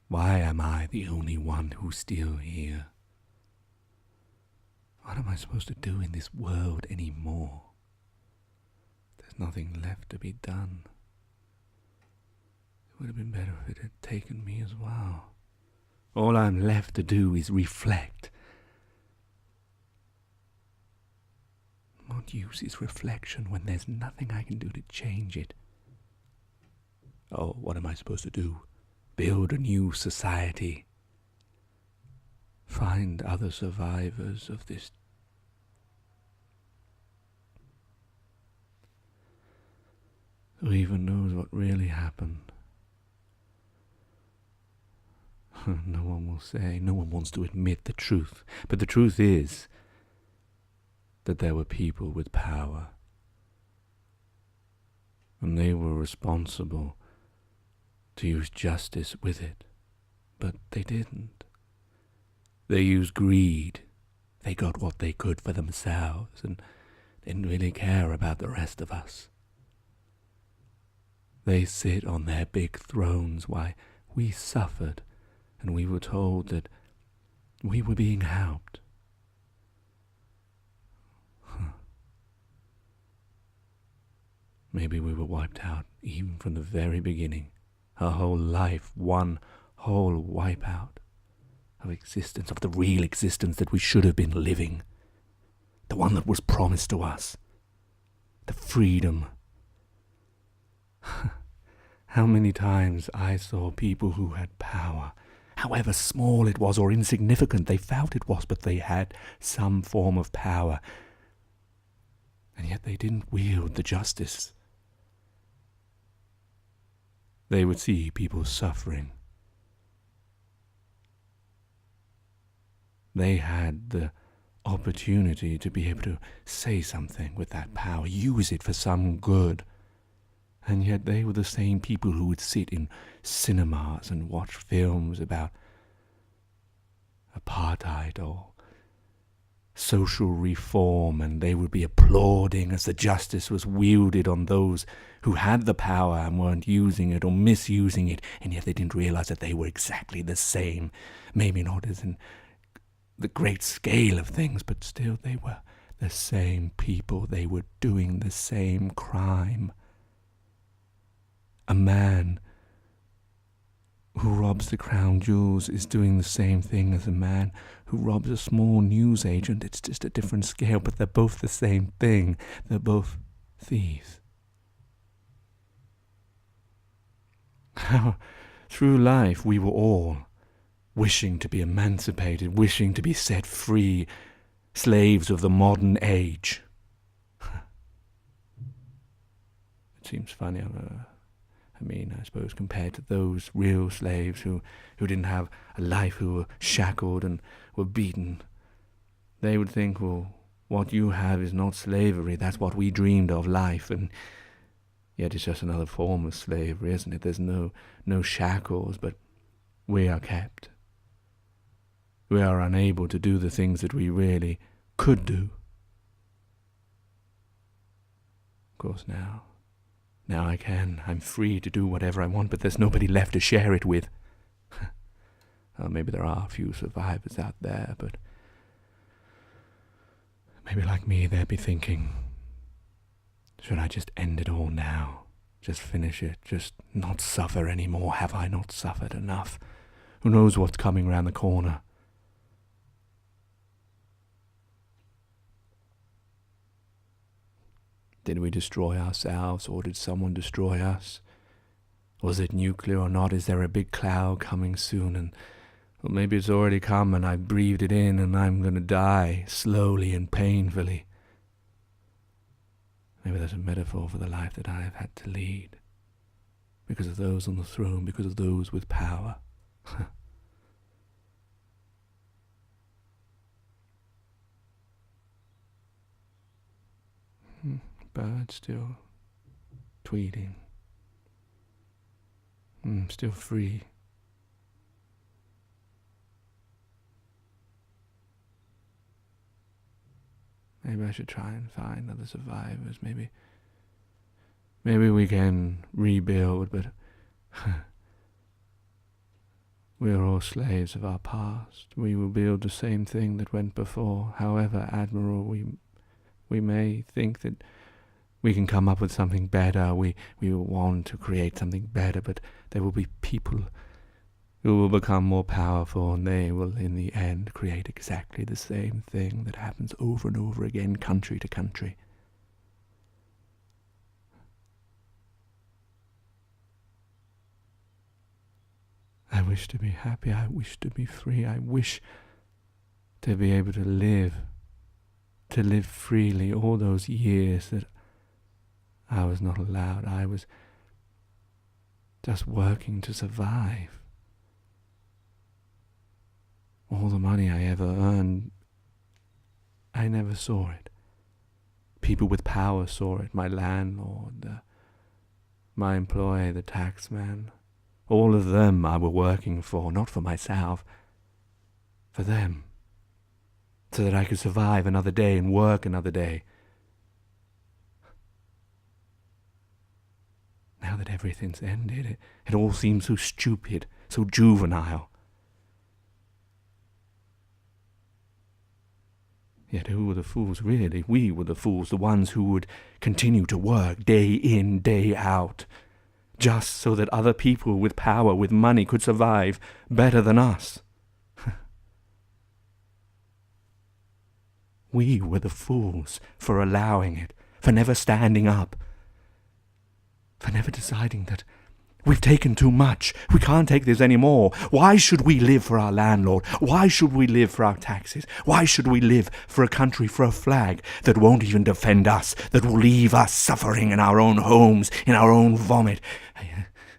Why am I the only one who's still here? What am I supposed to do in this world anymore? There's nothing left to be done. It would have been better if it had taken me as well. All I'm left to do is reflect. What use is reflection when there's nothing I can do to change it? Oh, what am I supposed to do? Build a new society? Find other survivors of this? Who even knows what really happened? No one will say, no one wants to admit the truth. But the truth is that there were people with power, and they were responsible to use justice with it. But they didn't. They used greed. They got what they could for themselves and didn't really care about the rest of us. They sit on their big thrones while we suffered, and we were told that we were being helped. Maybe we were wiped out even from the very beginning. Our whole life, one whole wipeout of existence, of the real existence that we should have been living. The one that was promised to us. The freedom. How many times I saw people who had power, however small it was or insignificant they felt it was, but they had some form of power, and yet they didn't wield the justice. They would see people suffering. They had the opportunity to be able to say something with that power, use it for some good. And yet they were the same people who would sit in cinemas and watch films about apartheid or social reform, and they would be applauding as the justice was wielded on those who had the power and weren't using it or misusing it, and yet they didn't realize that they were exactly the same. Maybe not as in the great scale of things, but still they were the same people. They were doing the same crime. A man who robs the crown jewels is doing the same thing as a man who robs a small news agent. It's just a different scale, but they're both the same thing. They're both thieves. How through life we were all wishing to be emancipated, wishing to be set free, slaves of the modern age. It seems funny. I suppose compared to those real slaves who didn't have a life, who were shackled and were beaten, they would think, well, what you have is not slavery. That's what we dreamed of, life, and yet it's just another form of slavery, isn't it? There's no shackles, but we are kept. We are unable to do the things that we really could do. Of course, now I can. I'm free to do whatever I want, but there's nobody left to share it with. Well, maybe there are a few survivors out there, but maybe like me, they'd be thinking, should I just end it all now? Just finish it? Just not suffer anymore? Have I not suffered enough? Who knows what's coming round the corner? Did we destroy ourselves, or did someone destroy us? Was it nuclear or not? Is there a big cloud coming soon? And well, maybe it's already come and I breathed it in and I'm going to die slowly and painfully. Maybe that's a metaphor for the life that I have had to lead. Because of those on the throne, because of those with power. Bird still tweeting. Still free. Maybe I should try and find other survivors. Maybe we can rebuild, but We're all slaves of our past. We will build the same thing that went before. However admirable we may think that we can come up with something better. We will want to create something better, but there will be people who will become more powerful, and they will in the end create exactly the same thing that happens over and over again, country to country. I wish to be happy. I wish to be free. I wish to be able to live freely. All those years that I was not allowed, I was just working to survive. All the money I ever earned, I never saw it. People with power saw it. My landlord, my employer, the taxman. All of them I were working for, not for myself, for them, so that I could survive another day and work another day. Now that everything's ended, it all seems so stupid, so juvenile. Yet who were the fools, really? We were the fools, the ones who would continue to work day in, day out, just so that other people with power, with money, could survive better than us. We were the fools for allowing it, for never standing up, for never deciding that we've taken too much, we can't take this anymore. Why should we live for our landlord? Why should we live for our taxes? Why should we live for a country, for a flag that won't even defend us, that will leave us suffering in our own homes, in our own vomit,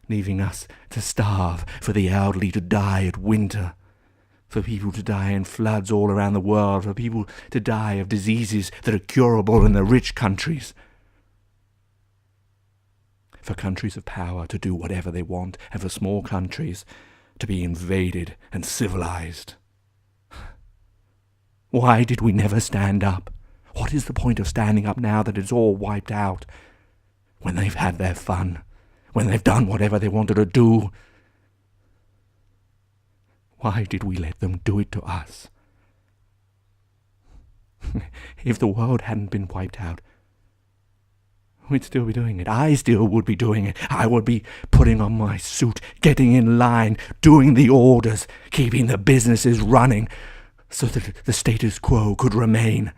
leaving us to starve, for the elderly to die at winter, for people to die in floods all around the world, for people to die of diseases that are curable in the rich countries, for countries of power to do whatever they want, and for small countries to be invaded and civilized. Why did we never stand up? What is the point of standing up now that it's all wiped out? When they've had their fun, when they've done whatever they wanted to do, why did we let them do it to us? If the world hadn't been wiped out, we'd still be doing it. I still would be doing it. I would be putting on my suit, getting in line, doing the orders, keeping the businesses running so that the status quo could remain.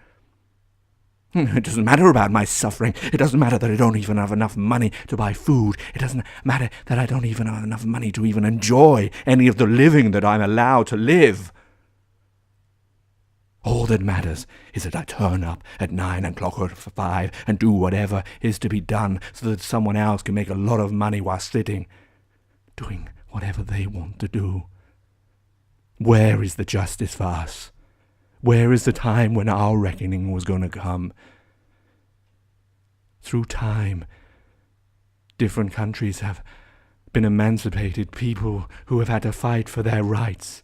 It doesn't matter about my suffering. It doesn't matter that I don't even have enough money to buy food. It doesn't matter that I don't even have enough money to even enjoy any of the living that I'm allowed to live. All that matters is that I turn up at 9 o'clock or 5 and do whatever is to be done so that someone else can make a lot of money while sitting, doing whatever they want to do. Where is the justice for us? Where is the time when our reckoning was going to come? Through time, different countries have been emancipated, people who have had to fight for their rights.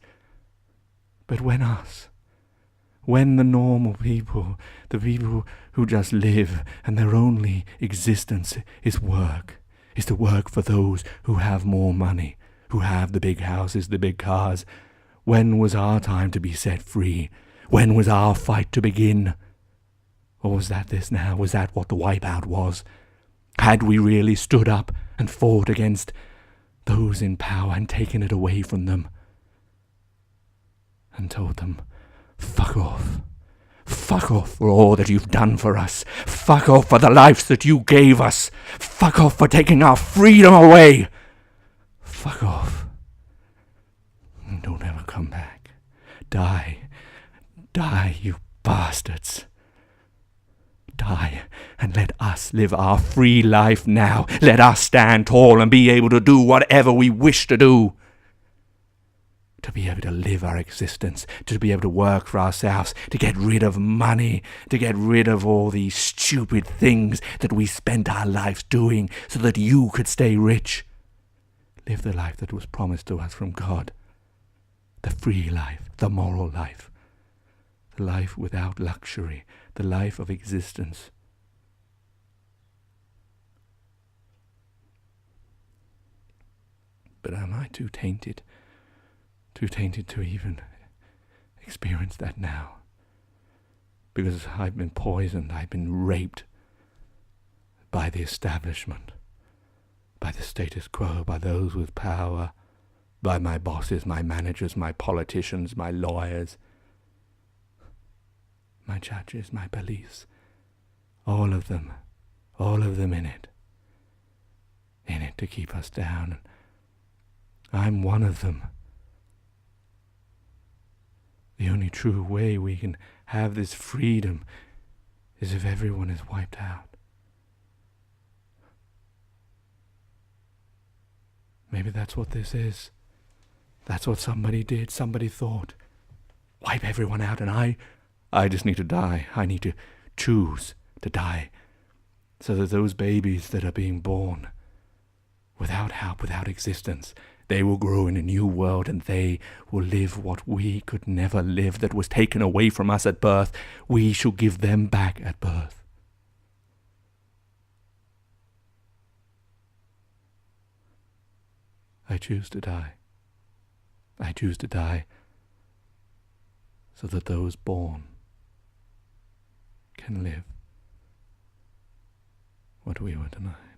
But when us? When the normal people, the people who just live and their only existence is work, is to work for those who have more money, who have the big houses, the big cars, when was our time to be set free? When was our fight to begin? Or was that this now? Was that what the wipeout was? Had we really stood up and fought against those in power and taken it away from them and told them, fuck off. Fuck off for all that you've done for us. Fuck off for the lives that you gave us. Fuck off for taking our freedom away. Fuck off. And don't ever come back. Die. Die, you bastards. Die, and let us live our free life now. Let us stand tall and be able to do whatever we wish to do. To be able to live our existence, to be able to work for ourselves, to get rid of money, to get rid of all these stupid things that we spent our lives doing so that you could stay rich. Live the life that was promised to us from God. The free life, the moral life. The life without luxury, the life of existence. But am I too tainted too tainted to even experience that now. Because I've been poisoned, I've been raped by the establishment, by the status quo, by those with power, by my bosses, my managers, my politicians, my lawyers, my judges, my police, all of them in it to keep us down. I'm one of them. The only true way we can have this freedom is if everyone is wiped out. Maybe that's what this is. That's what somebody did, somebody thought. Wipe everyone out, and I just need to die. I need to choose to die, so that those babies that are being born without help, without existence, they will grow in a new world, and they will live what we could never live, that was taken away from us at birth. We shall give them back at birth. I choose to die. I choose to die so that those born can live what we were denied.